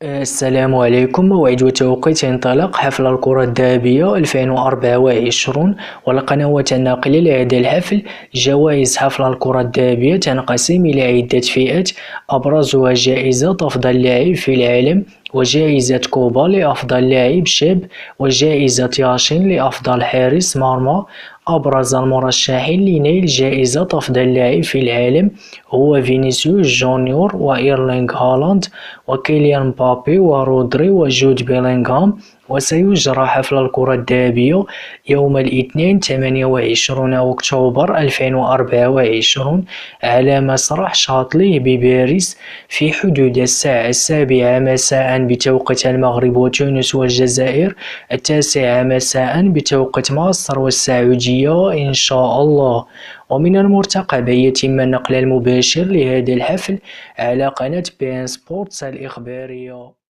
السلام عليكم. موعد وتوقيت انطلاق حفل الكرة الذهبية 2024 والقنوات الناقلة لهذا الحفل. جوائز حفل الكرة الذهبية تنقسم إلى عدة فئات، أبرزها جائزة أفضل لاعب في العالم، وجائزة كوبا لأفضل لاعب شاب، وجائزة ياشين لأفضل حارس مرمى. أبرز المرشحين لنيل جائزة أفضل لاعب في العالم هو فينيسيوس جونيور وإيرلينغ هالاند وكيليان مبابي ورودري وجود بيلينغهام. وسيجرى حفل الكرة الذهبية يوم الاثنين 28 أكتوبر 2024 على مسرح شاطلي بباريس في حدود الساعة 7 مساء بتوقيت المغرب وتونس والجزائر، 9 مساء بتوقيت مصر والسعودية إن شاء الله. ومن المرتقب أن يتم النقل المباشر لهذا الحفل على قناة بي إن سبورتس الإخبارية.